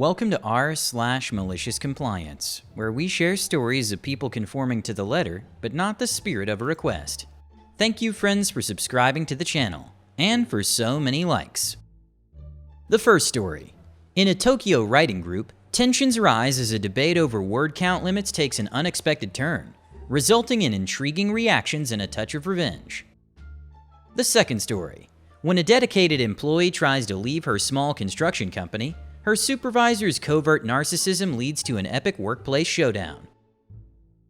Welcome to r/MaliciousCompliance, where we share stories of people conforming to the letter, but not the spirit of a request. Thank you, friends, for subscribing to the channel, and for so many likes. The first story. In a Tokyo writing group, tensions rise as a debate over word count limits takes an unexpected turn, resulting in intriguing reactions and a touch of revenge. The second story. When a dedicated employee tries to leave her small construction company, her supervisor's covert narcissism leads to an epic workplace showdown.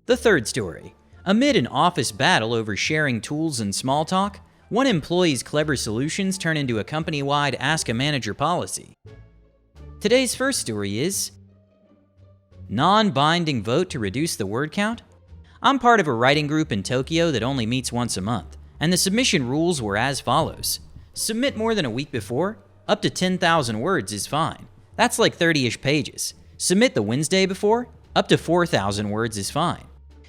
The third story. Amid an office battle over sharing tools and small talk, one employee's clever solutions turn into a company-wide Ask a Manager policy. Today's first story is non-binding vote to reduce the word count. I'm part of a writing group in Tokyo that only meets once a month, and the submission rules were as follows. Submit more than a week before. Up to 10,000 words is fine. That's like 30-ish pages. Submit the Wednesday before. Up to 4,000 words is fine.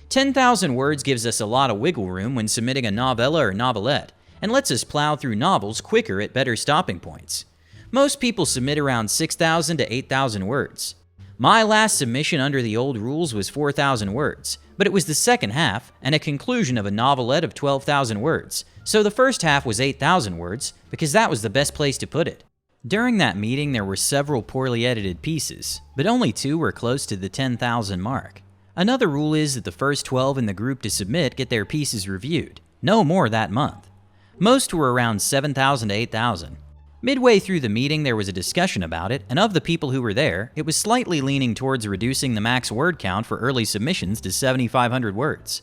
10,000 words gives us a lot of wiggle room when submitting a novella or novelette, and lets us plow through novels quicker at better stopping points. Most people submit around 6,000 to 8,000 words. My last submission under the old rules was 4,000 words, but it was the second half and a conclusion of a novelette of 12,000 words, so the first half was 8,000 words because that was the best place to put it. During that meeting, there were several poorly edited pieces, but only 2 were close to the 10,000 mark. Another rule is that the first 12 in the group to submit get their pieces reviewed, no more that month. Most were around 7,000 to 8,000. Midway through the meeting, there was a discussion about it, and of the people who were there, it was slightly leaning towards reducing the max word count for early submissions to 7,500 words.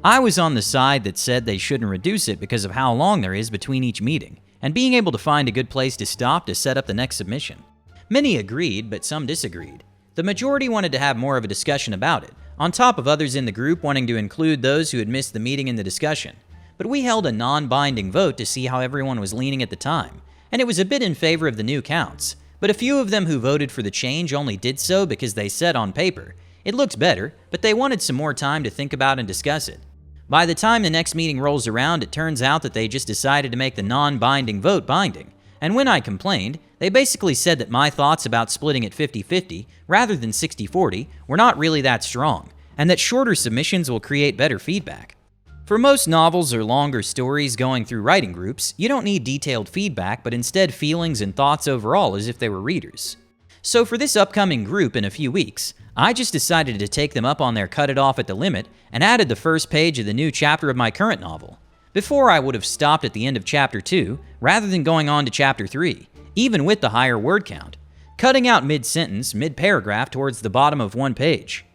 I was on the side that said they shouldn't reduce it because of how long there is between each meeting, and being able to find a good place to stop to set up the next submission. Many agreed, but some disagreed. The majority wanted to have more of a discussion about it, on top of others in the group wanting to include those who had missed the meeting in the discussion. But we held a non-binding vote to see how everyone was leaning at the time, and it was a bit in favor of the new counts, but a few of them who voted for the change only did so because they said on paper, it looks better, but they wanted some more time to think about and discuss it. By the time the next meeting rolls around, it turns out that they just decided to make the non-binding vote binding, and when I complained, they basically said that my thoughts about splitting it 50-50 rather than 60-40 were not really that strong, and that shorter submissions will create better feedback. For most novels or longer stories going through writing groups, you don't need detailed feedback, but instead feelings and thoughts overall as if they were readers. So for this upcoming group in a few weeks, I just decided to take them up on their cut it off at the limit and added the first page of the new chapter of my current novel. Before, I would have stopped at the end of chapter 2 rather than going on to chapter 3, even with the higher word count, cutting out mid-sentence, mid-paragraph towards the bottom of one page.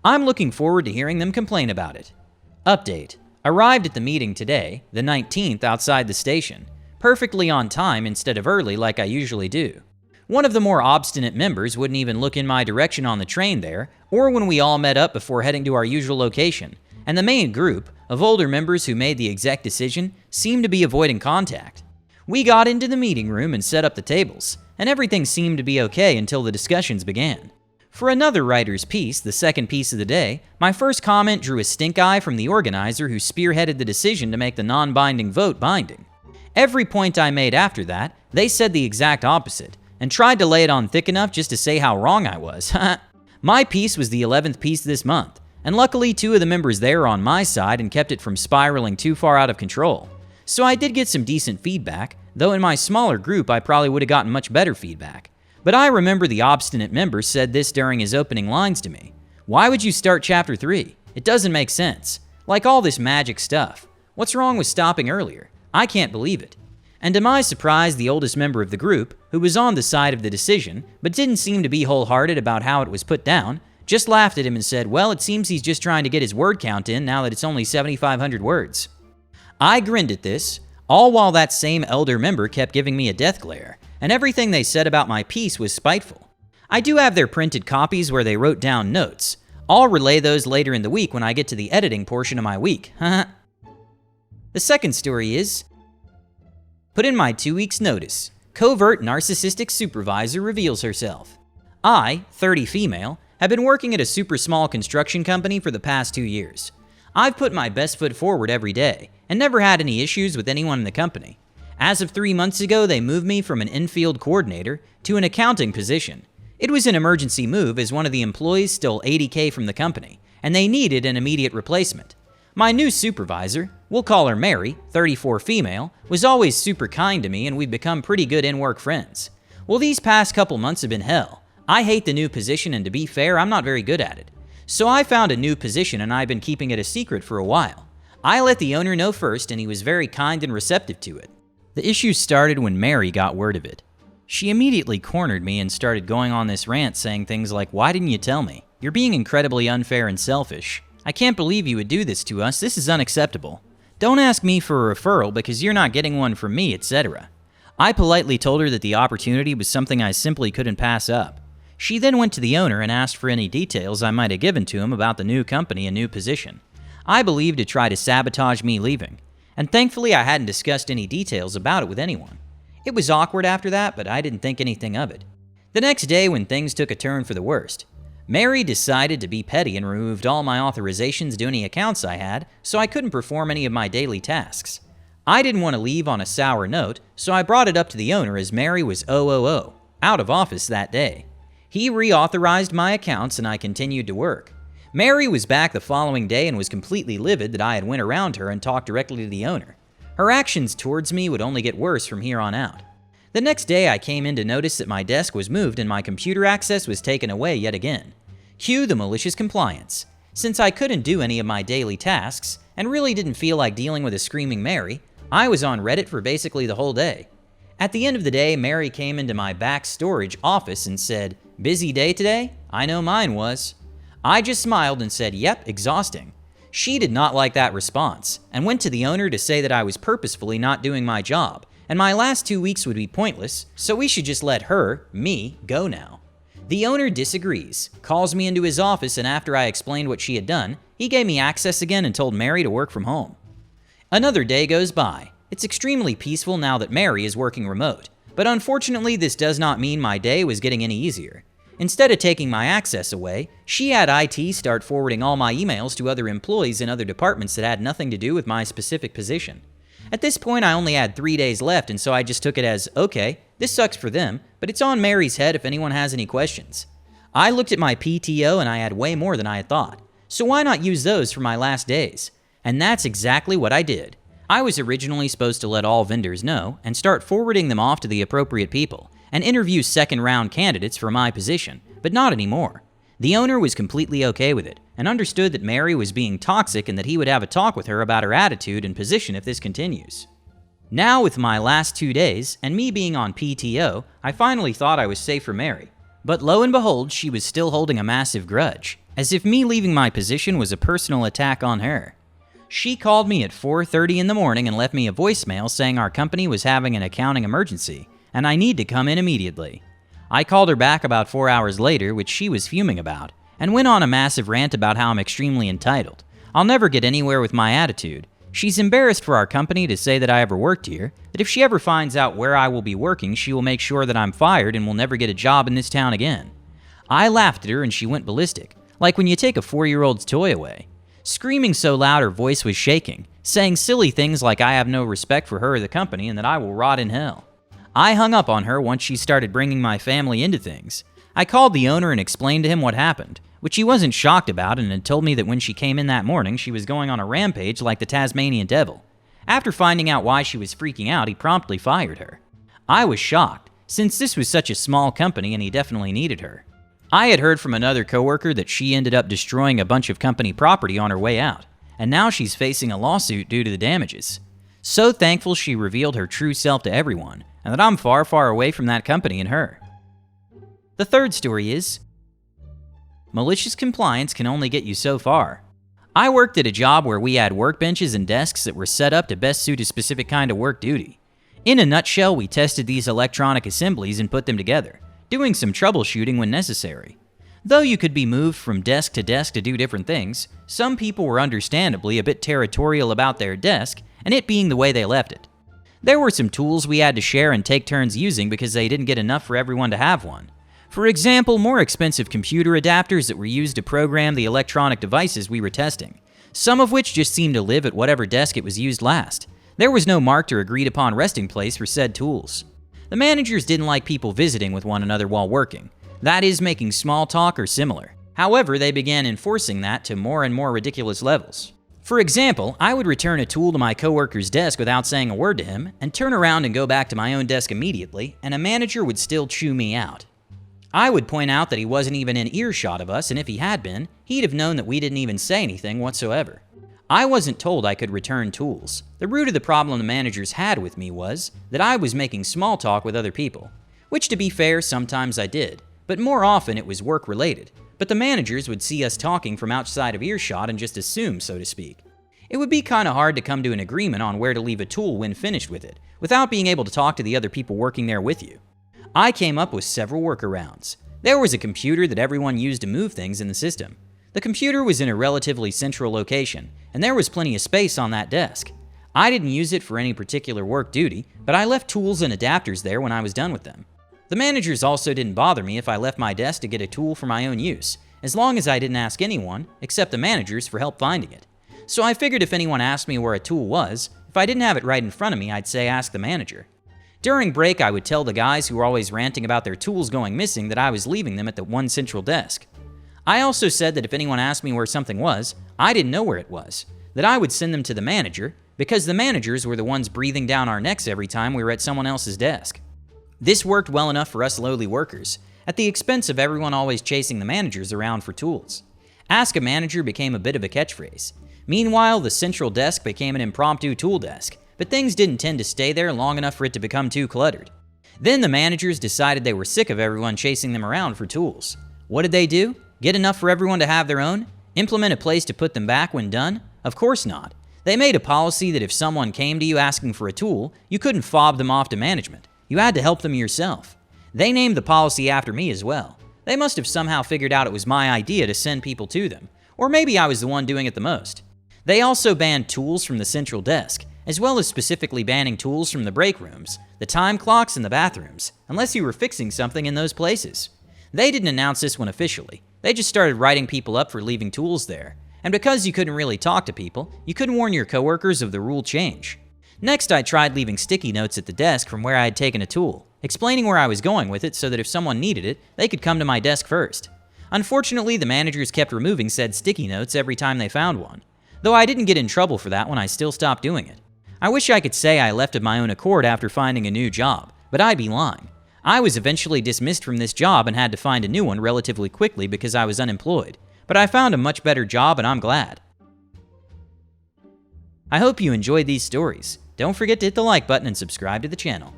I'm looking forward to hearing them complain about it. Update. Arrived at the meeting today, the 19th, outside the station, perfectly on time instead of early like I usually do. One of the more obstinate members wouldn't even look in my direction on the train there, or when we all met up before heading to our usual location, and the main group, of older members who made the exact decision, seemed to be avoiding contact. We got into the meeting room and set up the tables, and everything seemed to be okay until the discussions began. For another writer's piece, the second piece of the day, my first comment drew a stink eye from the organizer who spearheaded the decision to make the non-binding vote binding. Every point I made after that, they said the exact opposite, and tried to lay it on thick enough just to say how wrong I was. My piece was the 11th piece this month, and luckily 2 of the members there are on my side and kept it from spiraling too far out of control. So I did get some decent feedback, though in my smaller group I probably would have gotten much better feedback. But I remember the obstinate member said this during his opening lines to me. Why would you start chapter 3? It doesn't make sense. Like all this magic stuff. What's wrong with stopping earlier? I can't believe it. And to my surprise, the oldest member of the group, who was on the side of the decision, but didn't seem to be wholehearted about how it was put down, just laughed at him and said, well, it seems he's just trying to get his word count in now that it's only 7,500 words. I grinned at this, all while that same elder member kept giving me a death glare, and everything they said about my piece was spiteful. I do have their printed copies where they wrote down notes. I'll relay those later in the week when I get to the editing portion of my week. The second story is, put in my 2 weeks notice. Covert narcissistic supervisor reveals herself. I, 30 female, have been working at a super small construction company for the past 2 years. I've put my best foot forward every day and never had any issues with anyone in the company. As of 3 months ago, they moved me from an infield coordinator to an accounting position. It was an emergency move as one of the employees stole $80K from the company, and they needed an immediate replacement. My new supervisor, we'll call her Mary, 34 female, was always super kind to me and we've become pretty good in-work friends. Well, these past couple months have been hell. I hate the new position and to be fair, I'm not very good at it. So I found a new position and I've been keeping it a secret for a while. I let the owner know first and he was very kind and receptive to it. The issue started when Mary got word of it. She immediately cornered me and started going on this rant saying things like, "Why didn't you tell me? You're being incredibly unfair and selfish. I can't believe you would do this to us. This is unacceptable. Don't ask me for a referral because you're not getting one from me, etc." I politely told her that the opportunity was something I simply couldn't pass up. She then went to the owner and asked for any details I might have given to him about the new company and new position. I believe to try to sabotage me leaving, and thankfully I hadn't discussed any details about it with anyone. It was awkward after that, but I didn't think anything of it. The next day, when things took a turn for the worst, Mary decided to be petty and removed all my authorizations to any accounts I had, so I couldn't perform any of my daily tasks. I didn't want to leave on a sour note, so I brought it up to the owner as Mary was out of office that day. He reauthorized my accounts and I continued to work. Mary was back the following day and was completely livid that I had went around her and talked directly to the owner. Her actions towards me would only get worse from here on out. The next day I came in to notice that my desk was moved and my computer access was taken away yet again. Cue the malicious compliance. Since I couldn't do any of my daily tasks and really didn't feel like dealing with a screaming Mary, I was on Reddit for basically the whole day. At the end of the day, Mary came into my back storage office and said, "Busy day today? I know mine was." I just smiled and said, "Yep, exhausting." She did not like that response and went to the owner to say that I was purposefully not doing my job and my last 2 weeks would be pointless, so we should just let me, go now. The owner disagrees, calls me into his office, and after I explained what she had done, he gave me access again and told Mary to work from home. Another day goes by. It's extremely peaceful now that Mary is working remote, but unfortunately this does not mean my day was getting any easier. Instead of taking my access away, she had IT start forwarding all my emails to other employees in other departments that had nothing to do with my specific position. At this point, I only had 3 days left, and so I just took it as, okay, this sucks for them, but it's on Mary's head if anyone has any questions. I looked at my PTO and I had way more than I had thought, so why not use those for my last days? And that's exactly what I did. I was originally supposed to let all vendors know and start forwarding them off to the appropriate people and interview second-round candidates for my position, but not anymore. The owner was completely okay with it and understood that Mary was being toxic and that he would have a talk with her about her attitude and position if this continues. Now, with my last 2 days and me being on PTO, I finally thought I was safe for Mary. But lo and behold, she was still holding a massive grudge, as if me leaving my position was a personal attack on her. She called me at 4:30 in the morning and left me a voicemail saying our company was having an accounting emergency and I need to come in immediately. I called her back about 4 hours later, which she was fuming about, and went on a massive rant about how I'm extremely entitled. I'll never get anywhere with my attitude. She's embarrassed for our company to say that I ever worked here, that if she ever finds out where I will be working, she will make sure that I'm fired and will never get a job in this town again. I laughed at her and she went ballistic, like when you take a 4-year-old's toy away. Screaming so loud her voice was shaking, saying silly things like I have no respect for her or the company and that I will rot in hell. I hung up on her once she started bringing my family into things. I called the owner and explained to him what happened, which he wasn't shocked about and had told me that when she came in that morning, she was going on a rampage like the Tasmanian devil. After finding out why she was freaking out, he promptly fired her. I was shocked, since this was such a small company and he definitely needed her. I had heard from another coworker that she ended up destroying a bunch of company property on her way out, and now she's facing a lawsuit due to the damages. So thankful she revealed her true self to everyone, and that I'm far, far away from that company and her. The third story is, malicious compliance can only get you so far. I worked at a job where we had workbenches and desks that were set up to best suit a specific kind of work duty. In a nutshell, we tested these electronic assemblies and put them together, doing some troubleshooting when necessary. Though you could be moved from desk to do different things, some people were understandably a bit territorial about their desk and it being the way they left it. There were some tools we had to share and take turns using because they didn't get enough for everyone to have one. For example, more expensive computer adapters that were used to program the electronic devices we were testing, some of which just seemed to live at whatever desk it was used last. There was no marked or agreed upon resting place for said tools. The managers didn't like people visiting with one another while working, That is making small talk or similar. However, they began enforcing that to more and more ridiculous levels. For example, I would return a tool to my coworker's desk without saying a word to him, and turn around and go back to my own desk immediately, and a manager would still chew me out. I would point out that he wasn't even in earshot of us, and if he had been, he'd have known that we didn't even say anything whatsoever. I wasn't told I could return tools. The root of the problem the managers had with me was that I was making small talk with other people, which to be fair, sometimes I did, but more often it was work-related. But the managers would see us talking from outside of earshot and just assume, so to speak. It would be kinda hard to come to an agreement on where to leave a tool when finished with it, without being able to talk to the other people working there with you. I came up with several workarounds. There was a computer that everyone used to move things in the system. The computer was in a relatively central location, and there was plenty of space on that desk. I didn't use it for any particular work duty, but I left tools and adapters there when I was done with them. The managers also didn't bother me if I left my desk to get a tool for my own use, as long as I didn't ask anyone, except the managers, for help finding it. So I figured if anyone asked me where a tool was, if I didn't have it right in front of me, I'd say ask the manager. During break, I would tell the guys who were always ranting about their tools going missing that I was leaving them at the one central desk. I also said that if anyone asked me where something was, I didn't know where it was, that I would send them to the manager, because the managers were the ones breathing down our necks every time we were at someone else's desk. This worked well enough for us lowly workers, at the expense of everyone always chasing the managers around for tools. Ask a manager became a bit of a catchphrase. Meanwhile, the central desk became an impromptu tool desk, but things didn't tend to stay there long enough for it to become too cluttered. Then the managers decided they were sick of everyone chasing them around for tools. What did they do? Get enough for everyone to have their own? Implement a place to put them back when done? Of course not. They made a policy that if someone came to you asking for a tool, you couldn't fob them off to management. You had to help them yourself. They named the policy after me as well. They must have somehow figured out it was my idea to send people to them, or maybe I was the one doing it the most. They also banned tools from the central desk, as well as specifically banning tools from the break rooms, the time clocks, and the bathrooms, unless you were fixing something in those places. They didn't announce this one officially. They just started writing people up for leaving tools there. And because you couldn't really talk to people, you couldn't warn your coworkers of the rule change. Next, I tried leaving sticky notes at the desk from where I had taken a tool, explaining where I was going with it so that if someone needed it, they could come to my desk first. Unfortunately, the managers kept removing said sticky notes every time they found one. Though I didn't get in trouble for that when I still stopped doing it. I wish I could say I left of my own accord after finding a new job, but I'd be lying. I was eventually dismissed from this job and had to find a new one relatively quickly because I was unemployed, but I found a much better job and I'm glad. I hope you enjoyed these stories. Don't forget to hit the like button and subscribe to the channel.